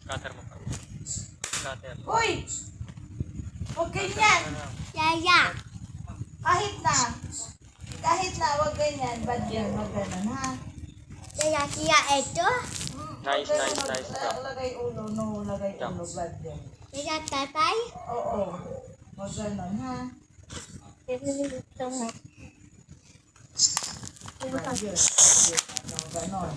Cutter mo pa. Cutter. Uy! Huwag ganyan. Yaya. Kahit na, huwag ganyan. Bad yan, huwag ganun, ha? Yaya, kaya ito. Nice, Huwag nice, ganun, nice. Lagay ulo, no, lagay ulo, bad yan. Yaya, tatay. Oo. Huwag ganun, ha? Ito mo. Bad yun. No, ganun.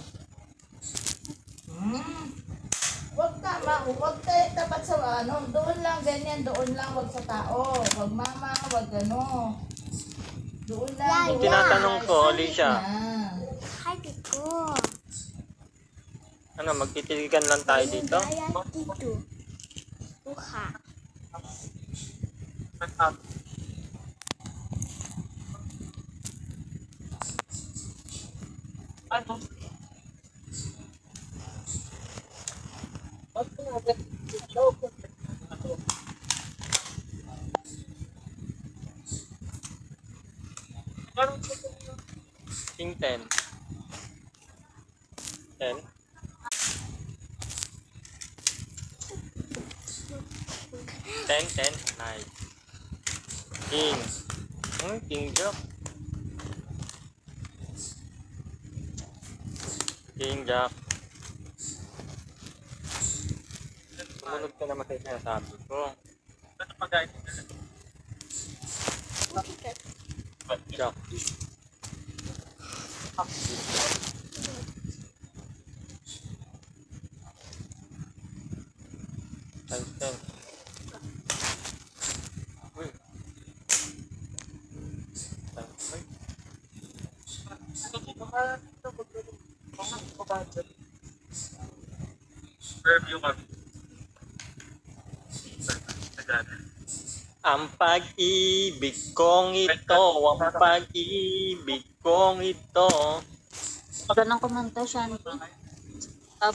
Huwag tayo tapat sa ano, doon lang, ganyan, doon lang, huwag sa tao. Huwag mama, huwag ano. Doon lang. Yaya. doon Tinatanong lang. ko, Sa Alicia. gitna. Hi, ko. Ano, magtitiligan lang tayo dito? Yaya, dito. Buha. Ano? King 10. 10. 10. Nice. King. King Jack. King Jack. Sumunod ka naman sa sinasabi ko. Ano pagkain? Jack. Times 10. Uy. Times 5. Review kami. Ang pag-ibig kong ito, ang pag-ibig kong ito. Ganang kumanta, Shanti.